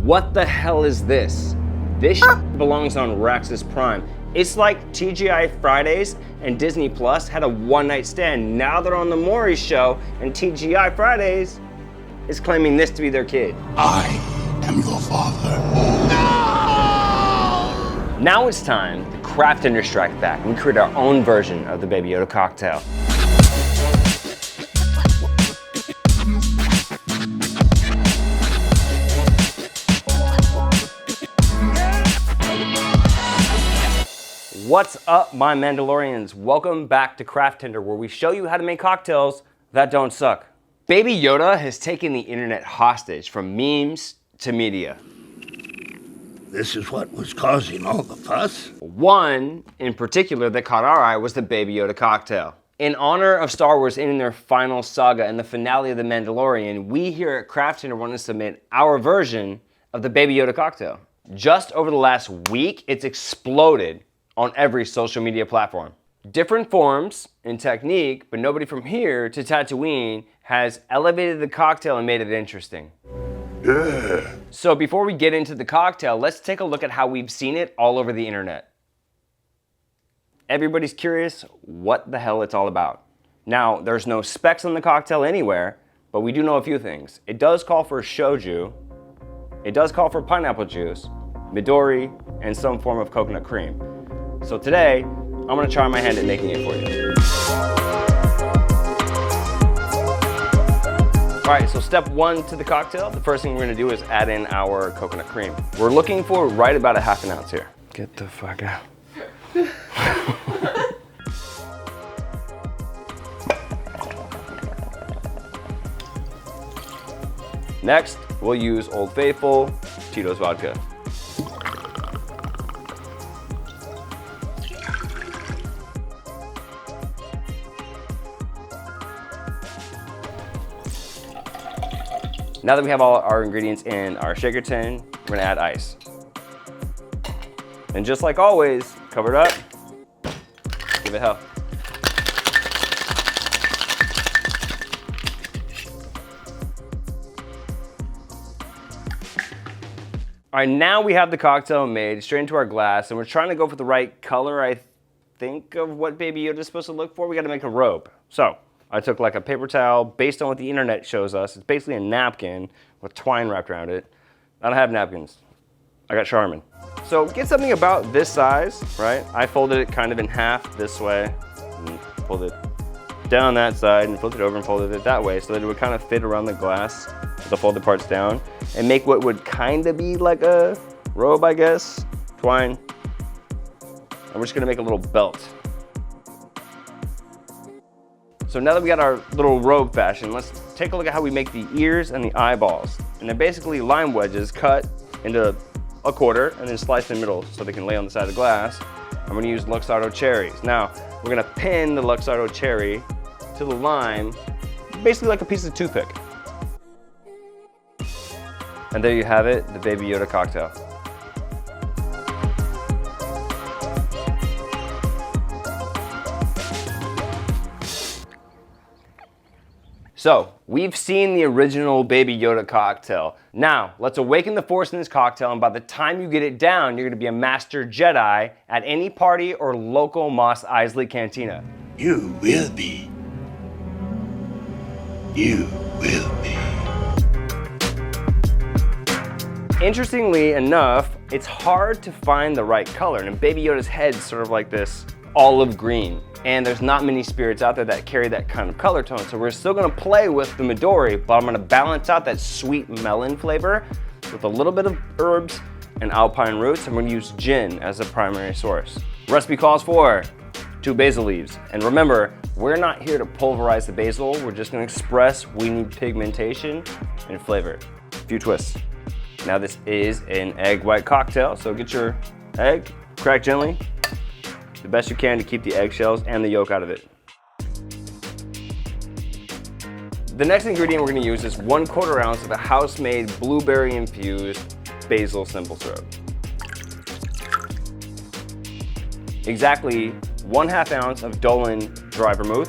What the hell is this? This belongs on Rax's Prime. It's like TGI Fridays and Disney Plus had a one-night stand. Now they're on the Maury show and TGI Fridays is claiming this to be their kid. I am your father. No! Now it's time to CraftTender strike back and create our own version of the Baby Yoda cocktail. What's up, my Mandalorians? Welcome back to CraftTender, where we show you how to make cocktails that don't suck. Baby Yoda has taken the internet hostage from memes to media. This is what was causing all the fuss? One in particular that caught our eye was the Baby Yoda cocktail. In honor of Star Wars ending their final saga and the finale of The Mandalorian, we here at CraftTender want to submit our version of the Baby Yoda cocktail. Just over the last week, it's exploded on every social media platform. Different forms and technique, but nobody from here to Tatooine has elevated the cocktail and made it interesting. Yeah. So before we get into the cocktail, let's take a look at how we've seen it all over the internet. Everybody's curious what the hell it's all about. Now, there's no specs on the cocktail anywhere, but we do know a few things. It does call for shoju, it does call for pineapple juice, Midori, and some form of coconut cream. So today, I'm gonna try my hand at making it for you. All right, so step one to the cocktail, the first thing we're gonna do is add in our coconut cream. We're looking for right about a half an ounce here. Get the fuck out. Next, we'll use Old Faithful, Tito's vodka. Now that we have all our ingredients in our shaker tin, we're gonna add ice. And just like always, cover it up, give it hell. All right, now we have the cocktail made straight into our glass, and we're trying to go for the right color, I think, of what Baby Yoda is supposed to look for. We gotta make a robe. So, I took like a paper towel based on what the internet shows us. It's basically a napkin with twine wrapped around it. I don't have napkins. I got Charmin. So get something about this size, right? I folded it kind of in half this way and folded it down that side and flipped it over and folded it that way so that it would kind of fit around the glass with the folded parts down and make what would kind of be like a robe, I guess, twine. And we're just gonna make a little belt. So now that we got our little robe fashion, let's take a look at how we make the ears and the eyeballs. And they're basically lime wedges cut into a quarter and then sliced in the middle so they can lay on the side of the glass. I'm gonna use Luxardo cherries. Now, we're gonna pin the Luxardo cherry to the lime, basically like a piece of toothpick. And there you have it, the Baby Yoda cocktail. So, we've seen the original Baby Yoda cocktail. Now, let's awaken the Force in this cocktail, and by the time you get it down, you're gonna be a master Jedi at any party or local Mos Eisley cantina. You will be. You will be. Interestingly enough, it's hard to find the right color, and Baby Yoda's head's sort of like this olive green. And there's not many spirits out there that carry that kind of color tone. So we're still gonna play with the Midori, but I'm gonna balance out that sweet melon flavor with a little bit of herbs and alpine roots. I'm gonna use gin as a primary source. Recipe calls for 2 basil leaves. And remember, we're not here to pulverize the basil. We're just gonna express we need pigmentation and flavor. A few twists. Now this is an egg white cocktail, so get your egg, crack gently, the best you can to keep the eggshells and the yolk out of it. The next ingredient we're gonna use is 1/4 ounce of a house-made blueberry infused basil simple syrup. Exactly 1/2 ounce of Dolin Dry Vermouth,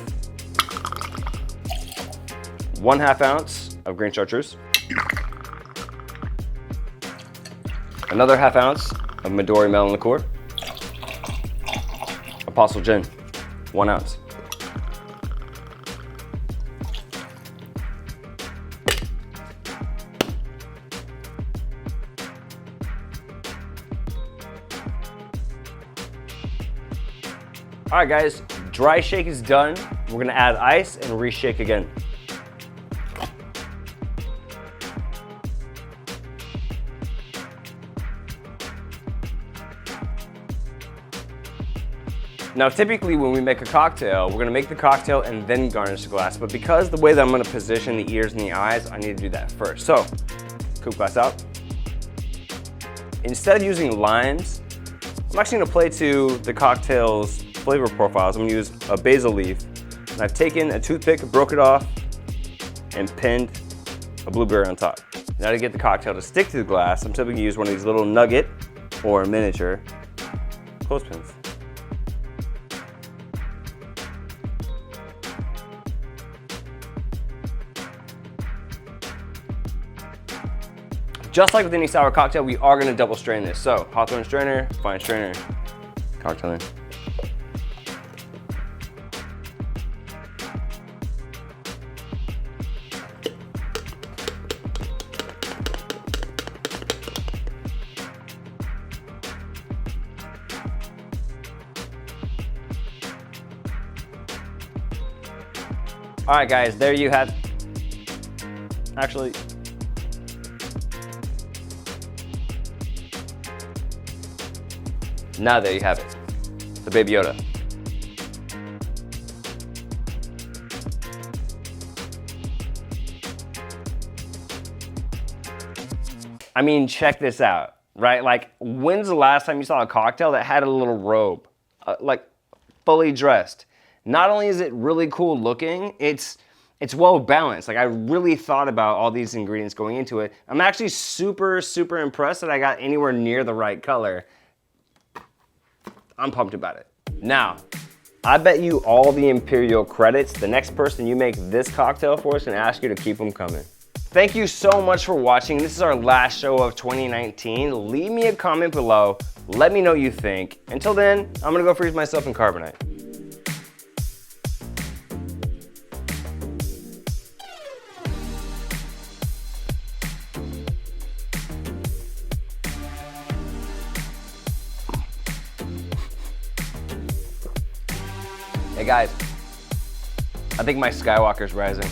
1/2 ounce of green Chartreuse, Another ½ ounce of Midori Melon Liqueur. Apostoles Gin, 1 ounce. All right, guys, dry shake is done. We're gonna add ice and reshake again. Now, typically when we make a cocktail, we're gonna make the cocktail and then garnish the glass, but because the way that I'm gonna position the ears and the eyes, I need to do that first. So, coupe glass out. Instead of using limes, I'm actually gonna play to the cocktail's flavor profiles. I'm gonna use a basil leaf, and I've taken a toothpick, broke it off, and pinned a blueberry on top. Now to get the cocktail to stick to the glass, I'm typically gonna use one of these little nugget or miniature clothespins. Just like with any sour cocktail, we are gonna double strain this. So, Hawthorne strainer, fine strainer, cocktail in. All right, guys, there you have, actually, now there you have it, the Baby Yoda. I mean, check this out, right? Like, when's the last time you saw a cocktail that had a little robe, like fully dressed? Not only is it really cool looking, it's well balanced. Like, I really thought about all these ingredients going into it. I'm actually super, super impressed that I got anywhere near the right color. I'm pumped about it. Now, I bet you all the Imperial credits, the next person you make this cocktail for is gonna ask you to keep them coming. Thank you so much for watching. This is our last show of 2019. Leave me a comment below. Let me know what you think. Until then, I'm gonna go freeze myself in carbonite. Hey guys, I think my Skywalker's rising.